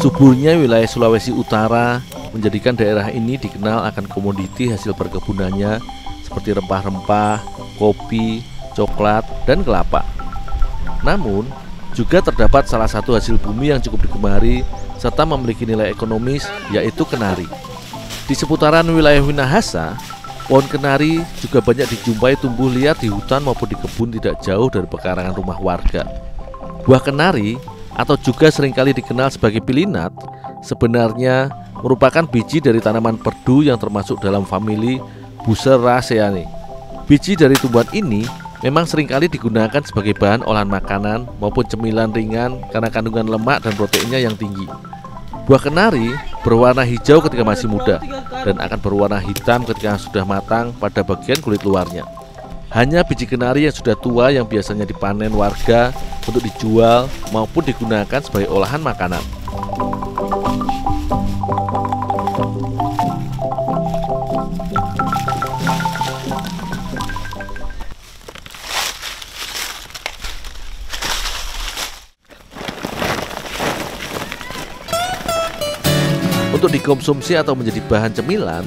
Suburnya wilayah Sulawesi Utara menjadikan daerah ini dikenal akan komoditi hasil perkebunannya seperti rempah-rempah, kopi, coklat, dan kelapa. Namun, juga terdapat salah satu hasil bumi yang cukup digemari serta memiliki nilai ekonomis, yaitu kenari. Di seputaran wilayah Minahasa, pohon kenari juga banyak dijumpai tumbuh liar di hutan maupun di kebun tidak jauh dari pekarangan rumah warga. Buah kenari atau juga seringkali dikenal sebagai pilinat, sebenarnya merupakan biji dari tanaman perdu yang termasuk dalam famili Buceraceae. Biji dari tumbuhan ini memang seringkali digunakan sebagai bahan olahan makanan maupun cemilan ringan karena kandungan lemak dan proteinnya yang tinggi. Buah kenari berwarna hijau ketika masih muda dan akan berwarna hitam ketika sudah matang pada bagian kulit luarnya. Hanya biji kenari yang sudah tua yang biasanya dipanen warga untuk dijual maupun digunakan sebagai olahan makanan. Untuk dikonsumsi atau menjadi bahan cemilan,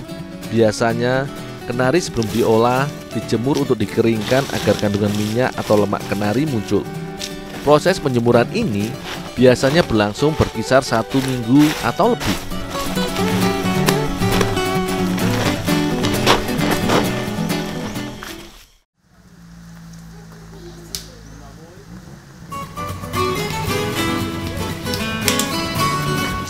biasanya kenari sebelum diolah dijemur untuk dikeringkan agar kandungan minyak atau lemak kenari muncul. Proses penjemuran ini biasanya berlangsung berkisar 1 minggu atau lebih.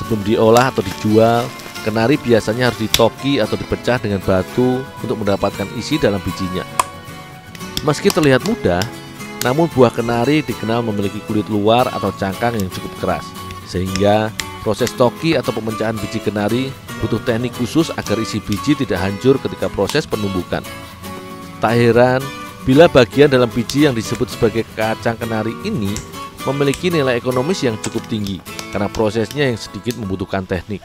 Sebelum diolah atau dijual, kenari biasanya harus ditoki atau dipecah dengan batu untuk mendapatkan isi dalam bijinya. Meski terlihat mudah, namun buah kenari dikenal memiliki kulit luar atau cangkang yang cukup keras, sehingga proses toki atau pemecahan biji kenari butuh teknik khusus agar isi biji tidak hancur ketika proses penumbukan. Tak heran bila bagian dalam biji yang disebut sebagai kacang kenari ini memiliki nilai ekonomis yang cukup tinggi karena prosesnya yang sedikit membutuhkan teknik.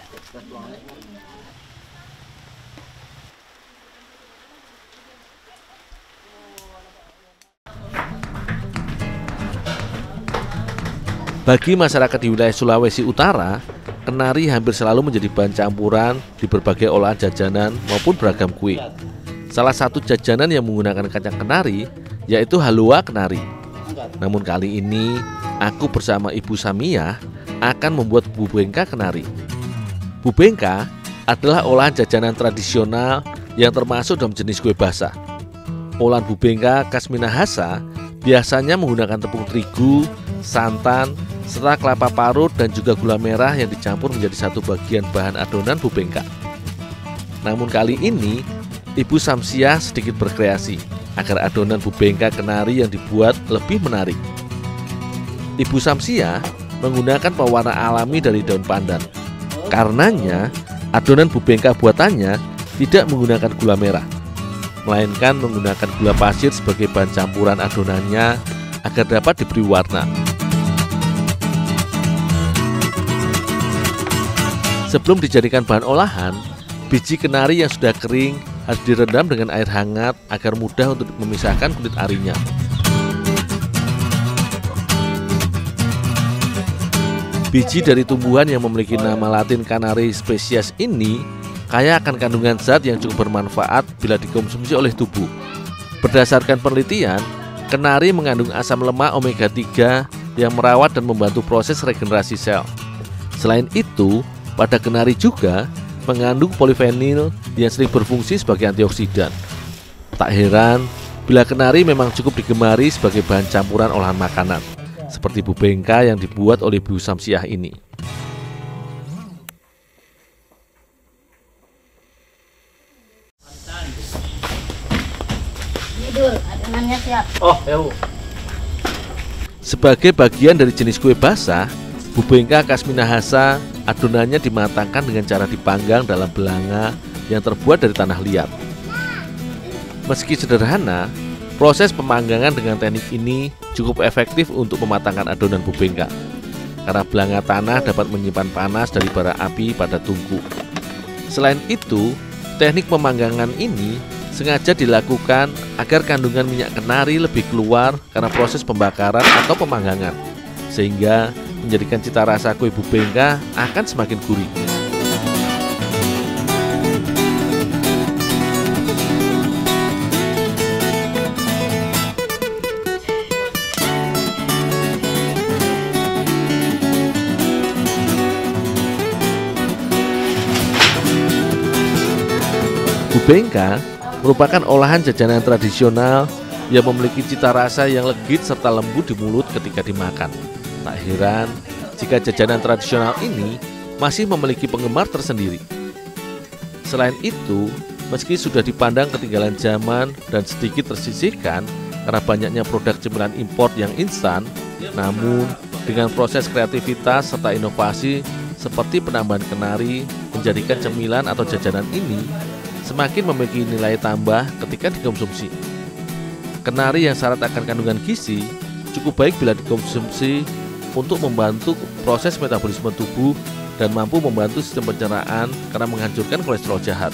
Bagi masyarakat di wilayah Sulawesi Utara, kenari hampir selalu menjadi bahan campuran di berbagai olahan jajanan maupun beragam kue. Salah satu jajanan yang menggunakan kacang kenari yaitu halua kenari. Namun kali ini aku bersama Ibu Samiyah akan membuat bubengka kenari. Bubengka adalah olahan jajanan tradisional yang termasuk dalam jenis kue basah. Olahan bubengka khas Minahasa biasanya menggunakan tepung terigu, santan, serta kelapa parut dan juga gula merah yang dicampur menjadi satu bagian bahan adonan bubengka. Namun kali ini Ibu Samsiah sedikit berkreasi agar adonan bubengka kenari yang dibuat lebih menarik. Ibu Samsiah menggunakan pewarna alami dari daun pandan. Karenanya adonan bubengka buatannya tidak menggunakan gula merah, melainkan menggunakan gula pasir sebagai bahan campuran adonannya agar dapat diberi warna. Sebelum dijadikan bahan olahan, biji kenari yang sudah kering harus direndam dengan air hangat agar mudah untuk memisahkan kulit arinya. Biji dari tumbuhan yang memiliki nama latin Canari species ini kaya akan kandungan zat yang cukup bermanfaat bila dikonsumsi oleh tubuh. Berdasarkan penelitian, kenari mengandung asam lemak omega 3 yang merawat dan membantu proses regenerasi sel. Selain itu, pada kenari juga mengandung polifenil yang sering berfungsi sebagai antioksidan. Tak heran bila kenari memang cukup digemari sebagai bahan campuran olahan makanan, seperti bubengka yang dibuat oleh Bu Samsiah ini. Adonannya siap. Sebagai bagian dari jenis kue basah, bubengka khas Minahasa adonannya dimatangkan dengan cara dipanggang dalam belanga yang terbuat dari tanah liat. Meski sederhana, proses pemanggangan dengan teknik ini cukup efektif untuk mematangkan adonan bubengka, karena belanga tanah dapat menyimpan panas dari bara api pada tungku. Selain itu, teknik pemanggangan ini sengaja dilakukan agar kandungan minyak kenari lebih keluar karena proses pembakaran atau pemanggangan, sehingga menjadikan cita rasa kue bubengka akan semakin gurih. Bubengka merupakan olahan jajanan tradisional yang memiliki cita rasa yang legit serta lembut di mulut ketika dimakan. Tak heran jika jajanan tradisional ini masih memiliki penggemar tersendiri. Selain itu, meski sudah dipandang ketinggalan zaman dan sedikit tersisihkan karena banyaknya produk cemilan impor yang instan, namun dengan proses kreativitas serta inovasi seperti penambahan kenari menjadikan cemilan atau jajanan ini semakin memiliki nilai tambah ketika dikonsumsi. Kenari yang syarat akan kandungan gizi cukup baik bila dikonsumsi untuk membantu proses metabolisme tubuh dan mampu membantu sistem pencernaan karena menghancurkan kolesterol jahat.